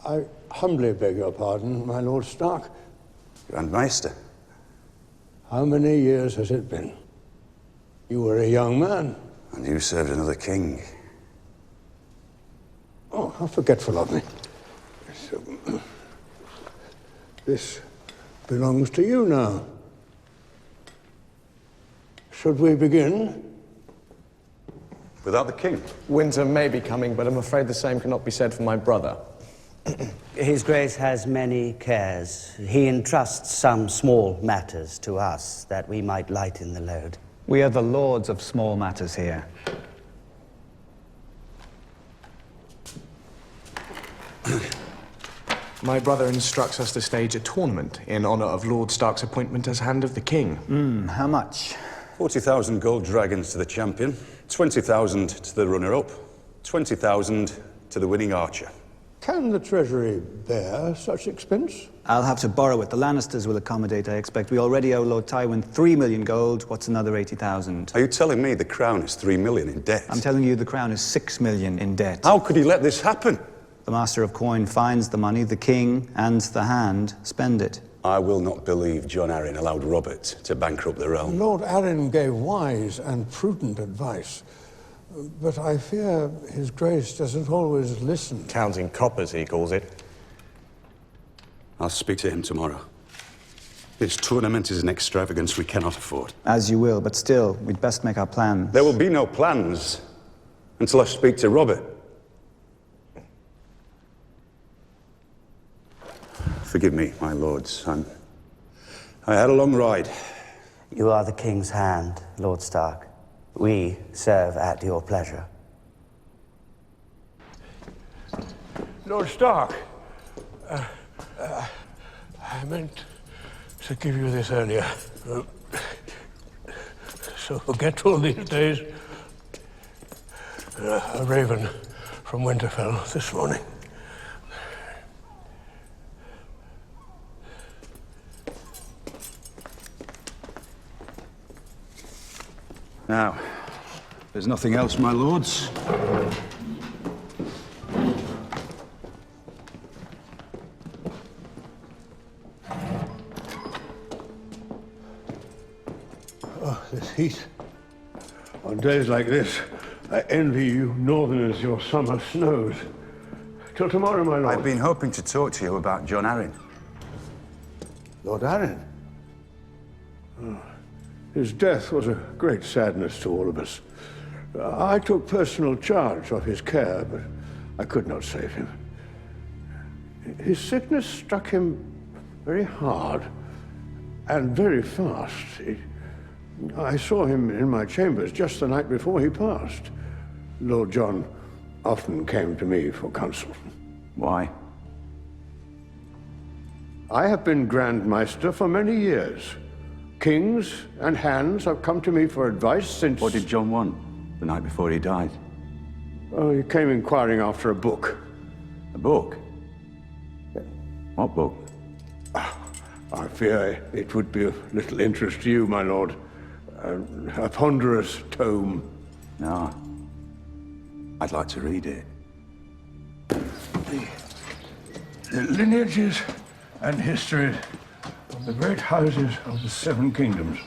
I humbly beg your pardon, my Lord Stark. Grand Maester. How many years has it been? You were a young man. And you served another king. Oh, how forgetful of me. So, this belongs to you now. Should we begin? Without the king? Winter may be coming, but I'm afraid the same cannot be said for my brother. His Grace has many cares. He entrusts some small matters to us that we might lighten the load. We are the lords of small matters here. My brother instructs us to stage a tournament in honor of Lord Stark's appointment as Hand of the King. How much? 40,000 gold dragons to the champion, 20,000 to the runner-up, 20,000 to the winning archer. Can the Treasury bear such expense? I'll have to borrow it. The Lannisters will accommodate, I expect. We already owe Lord Tywin 3 million gold. What's another 80,000? Are you telling me the crown is 3 million in debt? I'm telling you the crown is 6 million in debt. How could he let this happen? The Master of Coin finds the money, the king and the Hand spend it. I will not believe Jon Arryn allowed Robert to bankrupt the realm. Lord Arryn gave wise and prudent advice, but I fear His Grace doesn't always listen. Counting coppers, he calls it. I'll speak to him tomorrow. This tournament is an extravagance we cannot afford. As you will, but still, we'd best make our plans. There will be no plans until I speak to Robert. Forgive me, my lords. I had a long ride. You are the King's Hand, Lord Stark. We serve at your pleasure. Lord Stark, I meant to give you this earlier. So forgetful these days. A raven from Winterfell this morning. Now, there's nothing else, my lords. Oh, this heat. On days like this, I envy you northerners your summer snows. Till tomorrow, my lord. I've been hoping to talk to you about Jon Arryn. Lord Arryn? Oh. His death was a great sadness to all of us. I took personal charge of his care, but I could not save him. His sickness struck him very hard and very fast. I saw him in my chambers just the night before he passed. Lord John often came to me for counsel. Why? I have been Grand Maester for many years. Kings and hands have come to me for advice since... What did John want the night before he died? Oh, he came inquiring after a book. A book? What book? I fear it would be of little interest to you, my lord. A ponderous tome. No. I'd like to read it. The lineages and histories of the great houses of the Seven Kingdoms,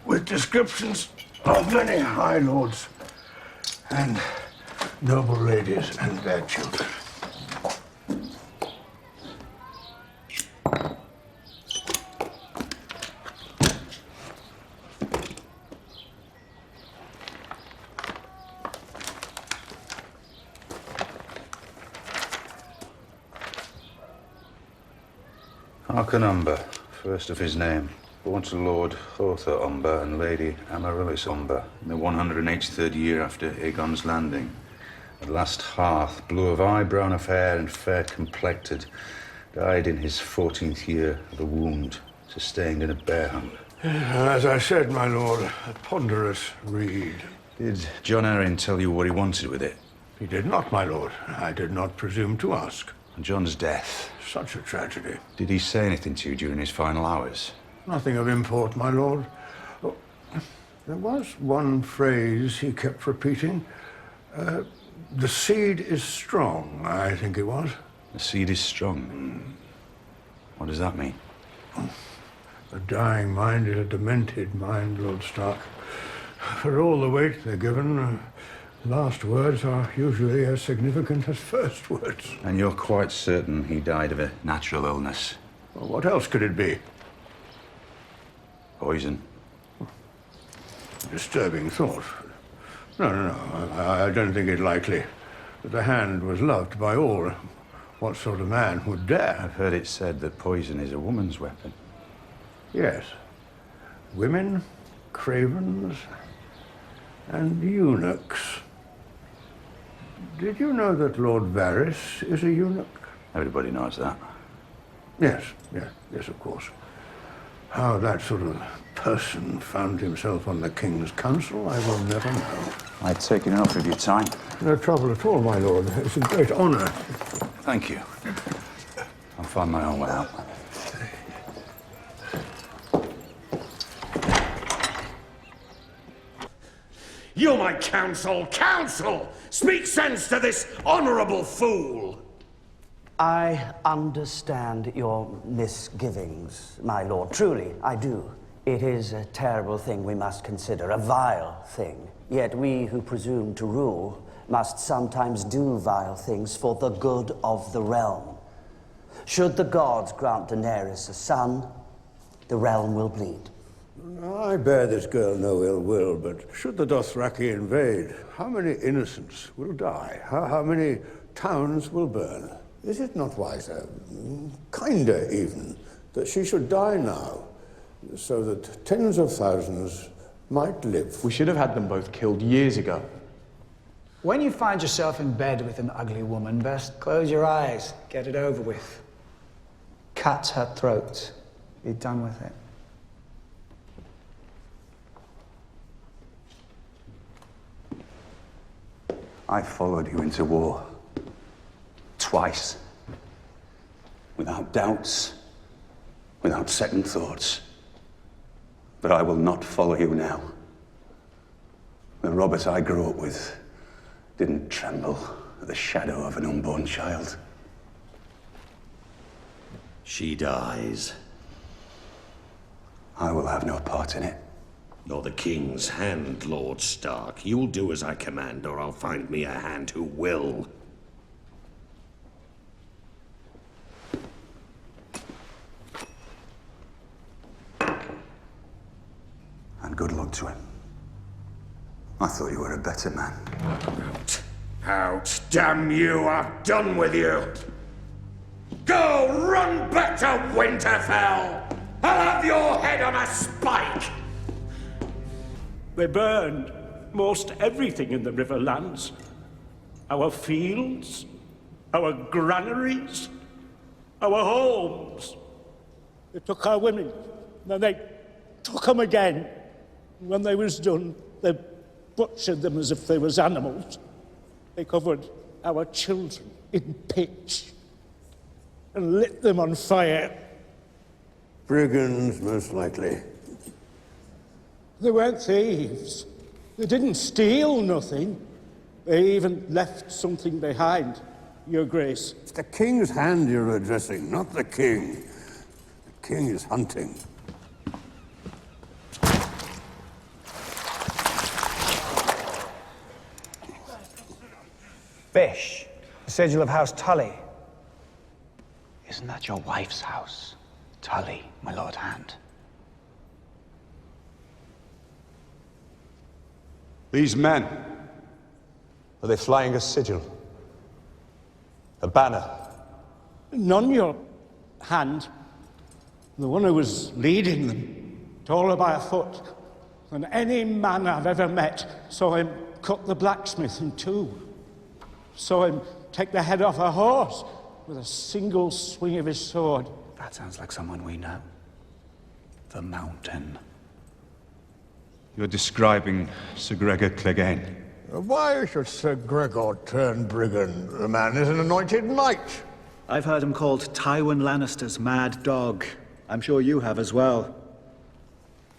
with descriptions of many high lords and noble ladies and their children. Harken Umber, first of his name, born to Lord Hother Umber and Lady Amaryllis Umber in the 183rd year after Aegon's landing. At last hearth, blue of eye, brown of hair, and fair complected, died in his 14th year of a wound sustained in a bear hunt. As I said, my lord, a ponderous read. Did Jon Arryn tell you what he wanted with it? He did not, my lord. I did not presume to ask. On Jon's death? Such a tragedy. Did he say anything to you during his final hours? Nothing of import, my lord. Oh, there was one phrase he kept repeating. The seed is strong, I think it was. The seed is strong. What does that mean? A dying mind is a demented mind, Lord Stark. For all the weight they're given, last words are usually as significant as first words. And you're quite certain he died of a natural illness? Well, what else could it be? Poison? Disturbing thought. No, I don't think it likely. The hand was loved by all. What sort of man would dare? I've heard it said that poison is a woman's weapon. Yes. Women, cravens, and eunuchs. Did you know that Lord Varys is a eunuch? Everybody knows that. Yes, of course. How that sort of person found himself on the King's Council, I will never know. I've taken enough of your time. No trouble at all, my lord. It's a great honor. Thank you. I'll find my own way out. You, my counsel! Counsel! Speak sense to this honorable fool! I understand your misgivings, my lord. Truly, I do. It is a terrible thing we must consider, a vile thing. Yet we who presume to rule must sometimes do vile things for the good of the realm. Should the gods grant Daenerys a son, the realm will bleed. I bear this girl no ill will, but should the Dothraki invade, how many innocents will die? How many towns will burn? Is it not wiser, kinder even, that she should die now, so that tens of thousands might live? We should have had them both killed years ago. When you find yourself in bed with an ugly woman, best close your eyes, get it over with. Cut her throat. Be done with it. I followed you into war. Twice. Without doubts. Without second thoughts. But I will not follow you now. The Robert I grew up with didn't tremble at the shadow of an unborn child. She dies. I will have no part in it. You're the King's hand, Lord Stark. You'll do as I command, or I'll find me a hand who will. And good luck to him. I thought you were a better man. Out, damn you, I've done with you! Go, run back to Winterfell! I'll have your head on a spike! They burned most everything in the Riverlands. Our fields, our granaries, our homes. They took our women, then they took them again. When they was done, they butchered them as if they was animals. They covered our children in pitch and lit them on fire. Brigands, most likely. They weren't thieves. They didn't steal nothing. They even left something behind, Your Grace. It's the King's hand you're addressing, not the King. The King is hunting. Fish. The sigil of House Tully. Isn't that your wife's house? Tully, my Lord Hand. These men, are they flying a sigil? A banner? None, Your Hand. The one who was leading them, taller by a foot than any man I've ever met, saw him cut the blacksmith in two. Saw him take the head off a horse with a single swing of his sword. That sounds like someone we know. The Mountain. You're describing Sir Gregor Clegane. Why should Sir Gregor turn brigand? The man is an anointed knight. I've heard him called Tywin Lannister's mad dog. I'm sure you have as well.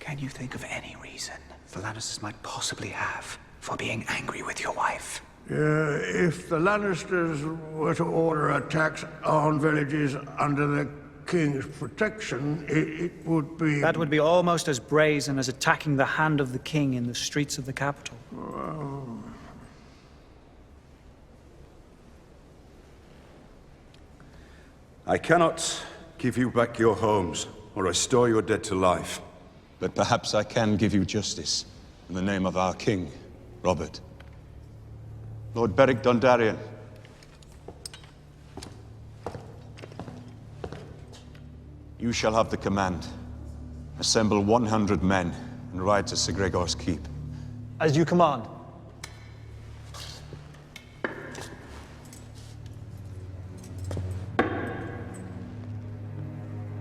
Can you think of any reason the Lannisters might possibly have for being angry with your wife? If the Lannisters were to order attacks on villages under the King's protection, it would be... That would be almost as brazen as attacking the hand of the King in the streets of the capital. I cannot give you back your homes or restore your dead to life. But perhaps I can give you justice in the name of our king, Robert. Lord Beric Dondarrion. You shall have the command. Assemble 100 men and ride to Sir Gregor's keep. As you command.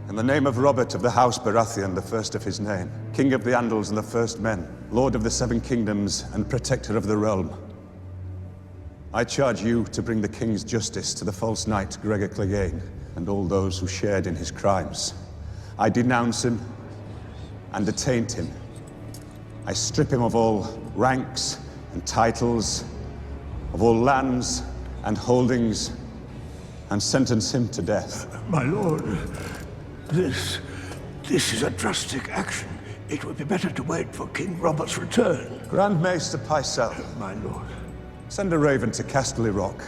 In the name of Robert of the House Baratheon, the first of his name, King of the Andals and the First Men, Lord of the Seven Kingdoms and Protector of the Realm, I charge you to bring the King's justice to the false knight Gregor Clegane and all those who shared in his crimes. I denounce him and detain him. I strip him of all ranks and titles, of all lands and holdings, and sentence him to death. My lord, this is a drastic action. It would be better to wait for King Robert's return. Grand Maester Pycelle. My lord. Send a raven to Casterly Rock.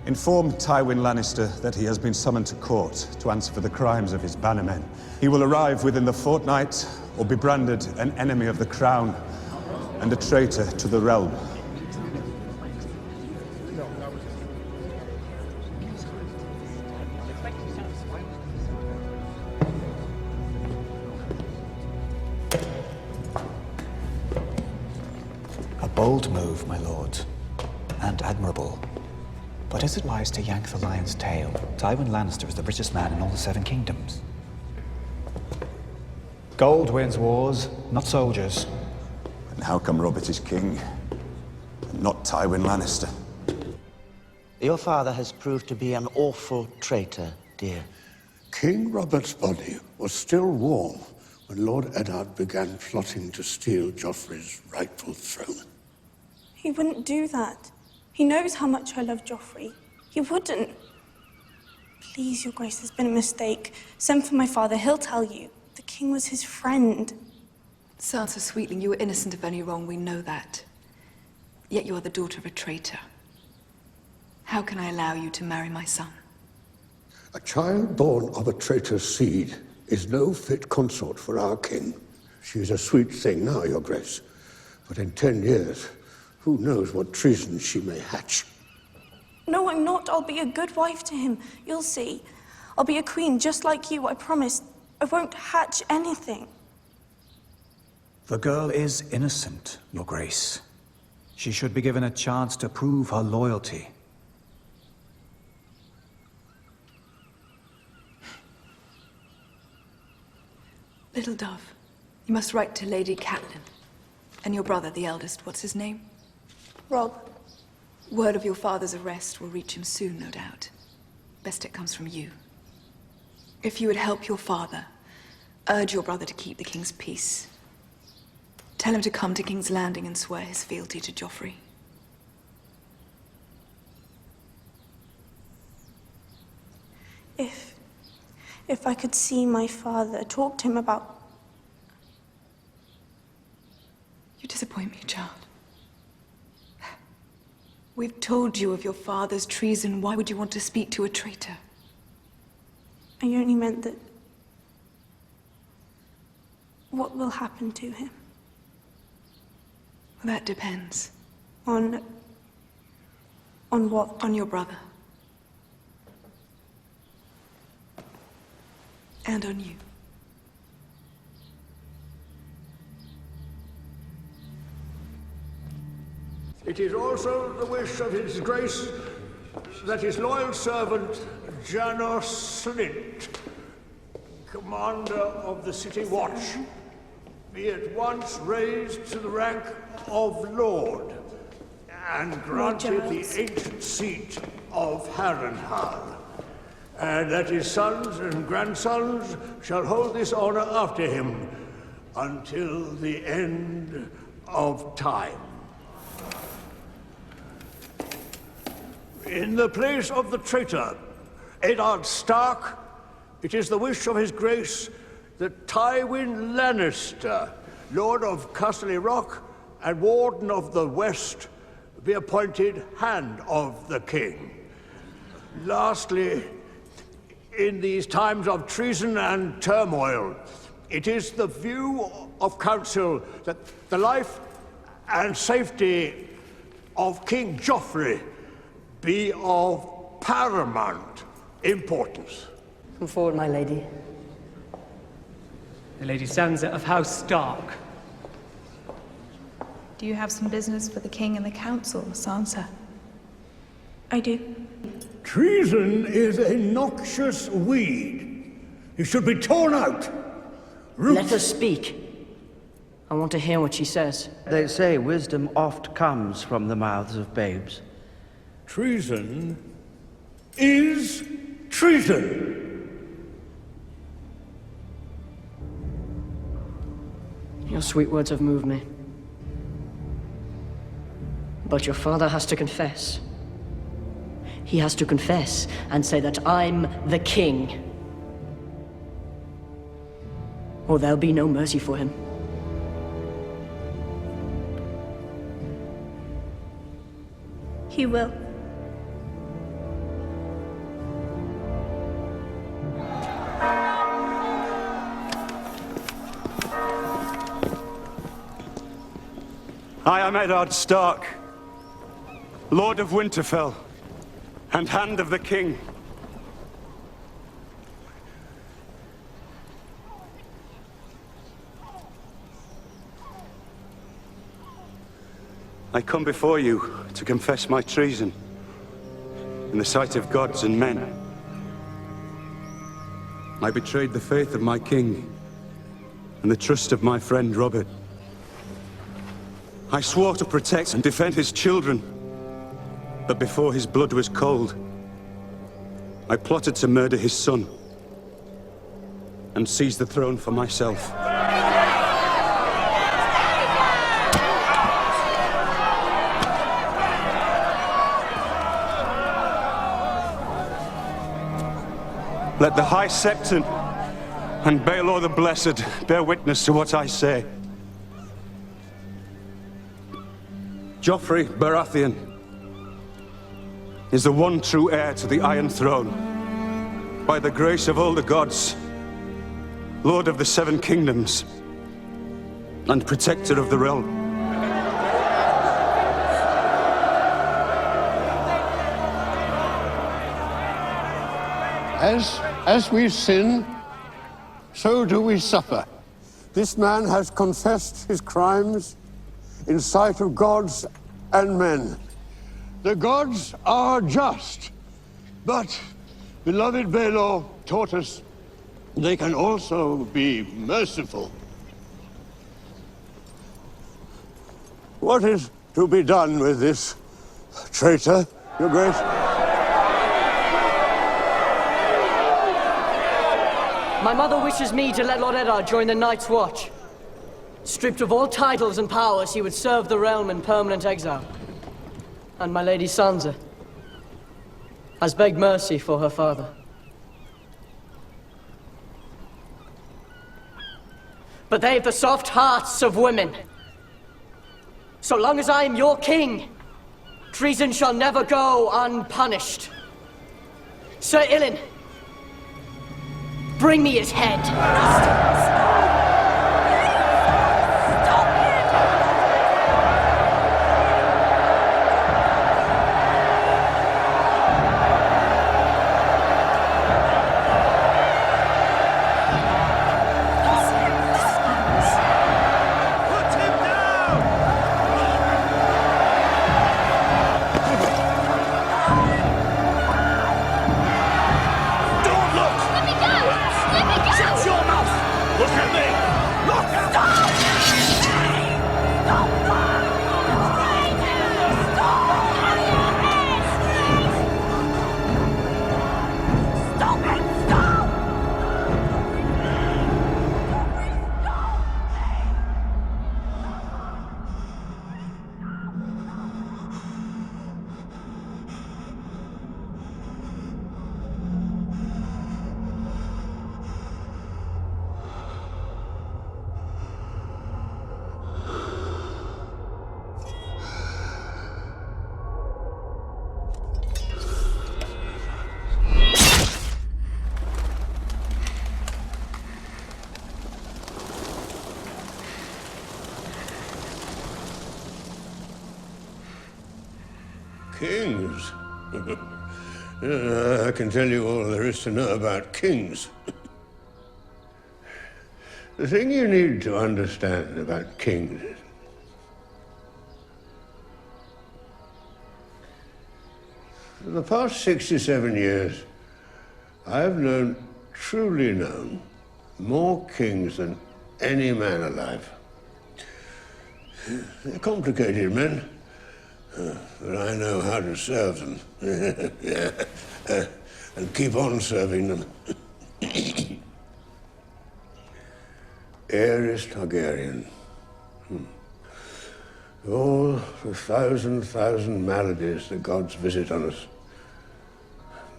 Inform Tywin Lannister that he has been summoned to court to answer for the crimes of his bannermen. He will arrive within the fortnight or be branded an enemy of the crown and a traitor to the realm. A bold move, my lord, and admirable. But is it wise to yank the lion's tail? Tywin Lannister is the richest man in all the Seven Kingdoms. Gold wins wars, not soldiers. And how come Robert is king, and not Tywin Lannister? Your father has proved to be an awful traitor, dear. King Robert's body was still warm when Lord Eddard began plotting to steal Joffrey's rightful throne. He wouldn't do that. He knows how much I love Joffrey. He wouldn't. Please, Your Grace, there's been a mistake. Send for my father, he'll tell you. The king was his friend. Sansa Sweetling, you were innocent of any wrong, we know that. Yet you are the daughter of a traitor. How can I allow you to marry my son? A child born of a traitor's seed is no fit consort for our king. She is a sweet thing now, Your Grace. But in 10 years, who knows what treason she may hatch. No, I'm not. I'll be a good wife to him. You'll see. I'll be a queen just like you, I promise. I won't hatch anything. The girl is innocent, Your Grace. She should be given a chance to prove her loyalty. Little Dove, you must write to Lady Catelyn. And your brother, the eldest, what's his name? Rob. Word of your father's arrest will reach him soon, no doubt. Best it comes from you. If you would help your father, urge your brother to keep the king's peace. Tell him to come to King's Landing and swear his fealty to Joffrey. If I could see my father, talk to him about... You disappoint me, child. We've told you of your father's treason. Why would you want to speak to a traitor? I only meant that... What will happen to him? Well, that depends. On what? On your brother. And on you. It is also the wish of His Grace that his loyal servant, Janos Slint, commander of the City Watch, be at once raised to the rank of Lord and granted the ancient seat of Harrenhal, and that his sons and grandsons shall hold this honor after him until the end of time. In the place of the traitor, Eddard Stark, it is the wish of His Grace that Tywin Lannister, Lord of Castle Rock and Warden of the West, be appointed Hand of the King. Lastly, in these times of treason and turmoil, it is the view of Council that the life and safety of King Joffrey be of paramount importance. Come forward, my lady. The Lady Sansa of House Stark. Do you have some business for the king and the council, Sansa? I do. Treason is a noxious weed. It should be torn out. Let her speak. I want to hear what she says. They say wisdom oft comes from the mouths of babes. Treason is treason. Your sweet words have moved me. But your father has to confess. He has to confess and say that I'm the king. Or there'll be no mercy for him. He will. I am Eddard Stark, Lord of Winterfell, and Hand of the King. I come before you to confess my treason in the sight of gods and men. I betrayed the faith of my king and the trust of my friend Robert. I swore to protect and defend his children, but before his blood was cold, I plotted to murder his son and seize the throne for myself. Let the High Septon and Baelor the Blessed bear witness to what I say. Joffrey Baratheon is the one true heir to the Iron Throne. By the grace of all the gods, Lord of the Seven Kingdoms, and Protector of the Realm. As we sin, so do we suffer. This man has confessed his crimes in sight of gods and men. The gods are just, but beloved Baelor taught us they can also be merciful. What is to be done with this traitor, Your Grace? My mother wishes me to let Lord Eddard join the Night's Watch. Stripped of all titles and powers, he would serve the realm in permanent exile. And my Lady Sansa has begged mercy for her father. But they've the soft hearts of women. So long as I am your king, treason shall never go unpunished. Sir Ilyn, bring me his head. Look Kings? I can tell you all there is to know about kings. The thing you need to understand about kings is for the past 67 years, I have truly known, more kings than any man alive. They're complicated men, but I know how to serve them. And keep on serving them. Aerys Targaryen. All the thousand maladies the gods visit on us.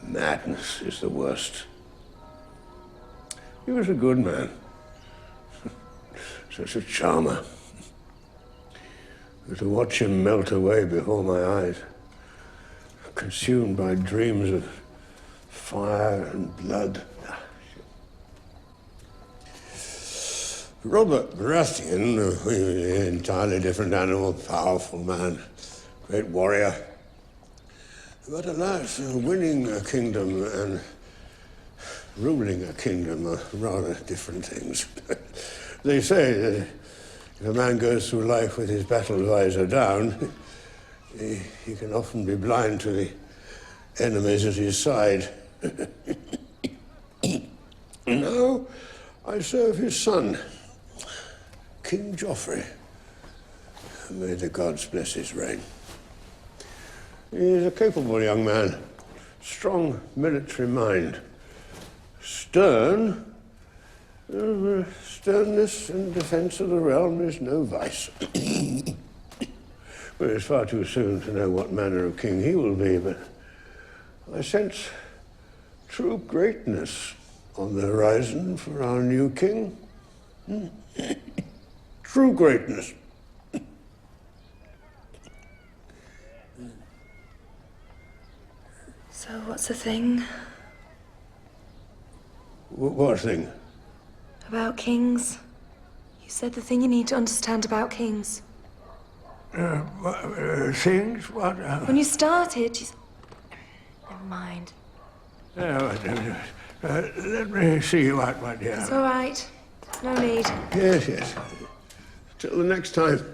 Madness is the worst. He was a good man. Such a charmer. But to watch him melt away before my eyes, consumed by dreams of fire and blood. Robert Baratheon, an entirely different animal, powerful man, great warrior. But alas, winning a kingdom and ruling a kingdom are rather different things. They say that if a man goes through life with his battle visor down, he can often be blind to the enemies at his side. Now, I serve his son, King Joffrey. May the gods bless his reign. He's a capable young man, strong military mind, stern. Sternness in defense of the realm is no vice. Well, it's far too soon to know what manner of king he will be, but I sense true greatness on the horizon for our new king. True greatness. So what's the thing? What thing? About kings. You said the thing you need to understand about kings. Things? What? When you started, you... Never mind. Let me see you out, my dear. It's all right. No need. Yes. Till the next time.